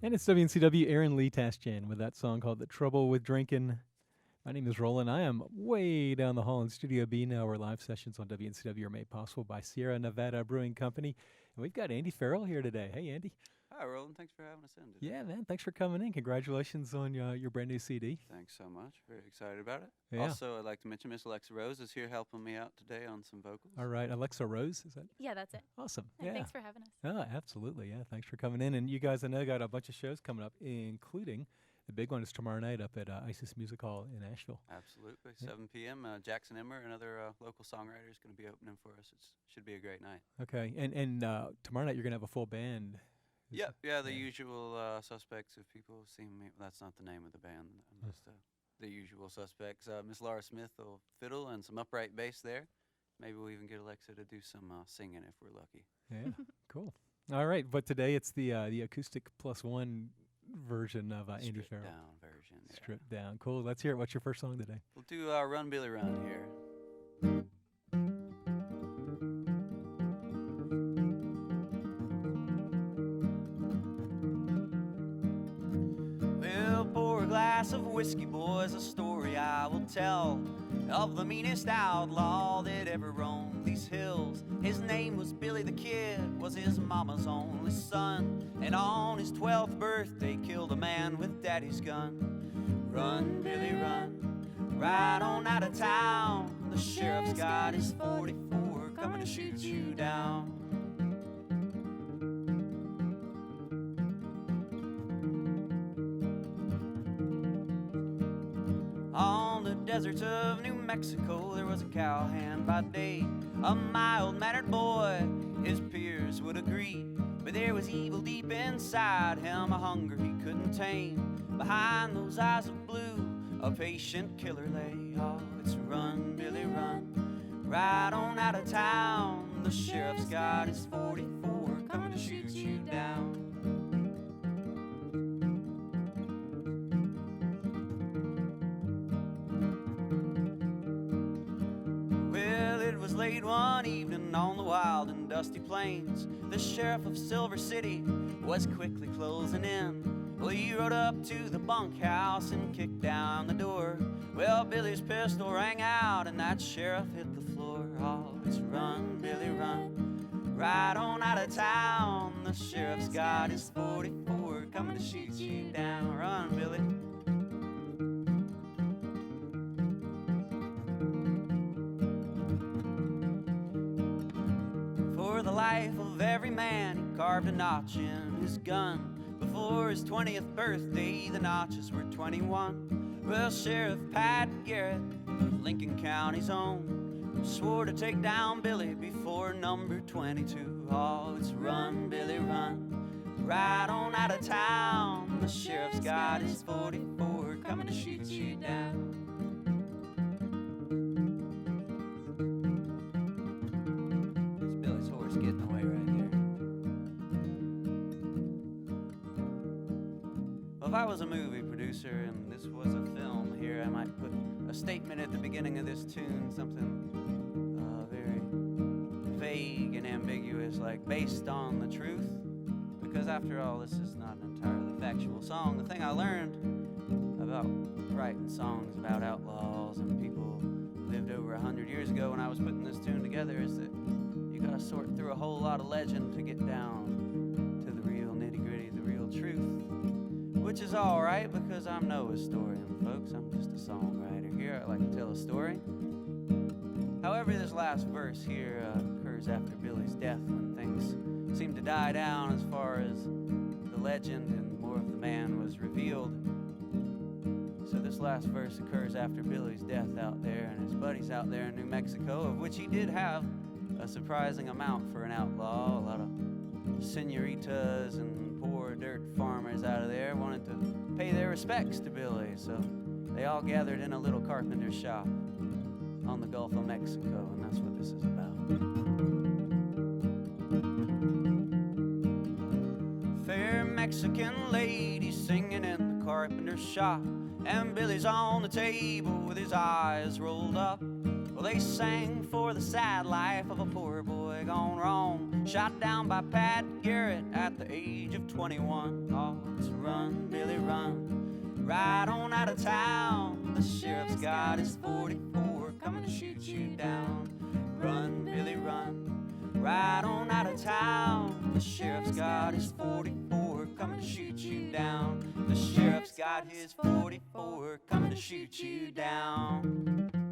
And it's WNCW Aaron Lee Tasjan with that song called The Trouble with Drinking. My name is Roland. I am way down the hall in Studio B now, where live sessions on WNCW are made possible by Sierra Nevada Brewing Company. And we've got Andy Ferrell here today. Hey, Andy. Hi, Roland. Thanks for having us in today. Yeah, man. Thanks for coming in. Congratulations on your brand new CD. Thanks so much. Very excited about it. Yeah. Also, I'd like to mention Miss Alexa Rose is here helping me out today on some vocals. All right. Alexa Rose, is that? Yeah, that's it. Awesome. Yeah, thanks for having us. Oh, absolutely. Yeah, thanks for coming in. And you guys, I know, got a bunch of shows coming up, including the big one is tomorrow night up at ISIS Music Hall in Asheville. Absolutely. 7 p.m. Jackson Emmer, another local songwriter, is going to be opening for us. It should be a great night. Okay. And tomorrow night you're going to have a full band. Yep. Yeah, the usual suspects. If people have seen me, that's not the name of the band. I'm just the usual suspects. Miss Laura Smith will fiddle and some upright bass there. Maybe we'll even get Alexa to do some singing if we're lucky. Yeah, cool. All right, but today it's the acoustic +1 version of Andy Ferrell. Stripped down version. Yeah. Stripped down. Cool. Let's hear it. What's your first song today? We'll do Run Billy Run here. Well, pour a glass of whiskey, boys, a story I will tell of the meanest outlaw that ever roamed these hills. His name was Billy the Kid, was his mama's only son, and on his 12th birthday killed a man with daddy's gun. Run, Billy, run, right on out of town. The sheriff's got his 44 coming to shoot you down. On the deserts of New Mexico, there was a cowhand by day, a mild-mannered boy, his peers would agree. But there was evil deep inside him, a hunger he couldn't tame. Behind those eyes of blue, a patient killer lay. Oh, it's run, Billy, run, right on out of town. The sheriff's got his 44 coming to shoot you down. Late one evening on the wild and dusty plains, the sheriff of Silver City was quickly closing in. Well, he rode up to the bunkhouse and kicked down the door. Well, Billy's pistol rang out and that sheriff hit the floor. Oh, it's run, Billy, run, right on out of town. The sheriff's got his 44 coming to shoot you down. Run, Billy. For the life of every man, he carved a notch in his gun. Before his 20th birthday, the notches were 21. Well, Sheriff Pat Garrett, Lincoln County's own, swore to take down Billy before number 22. Oh, it's run, Billy, run, right on out of town. The sheriff's got his 44 coming to shoot you down. Getting away right there. Well, if I was a movie producer and this was a film here, I might put a statement at the beginning of this tune, something very vague and ambiguous, like based on the truth, because after all, this is not an entirely factual song. The thing I learned about writing songs about outlaws and people who lived over 100 years ago when I was putting this tune together is that you gotta sort through a whole lot of legend to get down to the real nitty-gritty, the real truth, which is all right because I'm no historian, folks. I'm just a songwriter here. I like to tell a story. However, this last verse here occurs after Billy's death, when things seemed to die down as far as the legend and more of the man was revealed. So this last verse occurs after Billy's death out there and his buddies out there in New Mexico, of which he did have a surprising amount for an outlaw. A lot of senoritas and poor dirt farmers out of there wanted to pay their respects to Billy, so they all gathered in a little carpenter shop on the Gulf of Mexico, and that's what this is about. Fair Mexican lady singing in the carpenter shop, and Billy's on the table with his eyes rolled up. Well, they sang for the sad life of a poor boy gone wrong, shot down by Pat Garrett at the age of 21. Oh, so run, Billy, run, right on out of town. The sheriff's got his 44 coming to shoot you down. Run, Billy, run, right on out of town. The sheriff's got his 44 coming to shoot you down. The sheriff's got his 44 coming to shoot you down.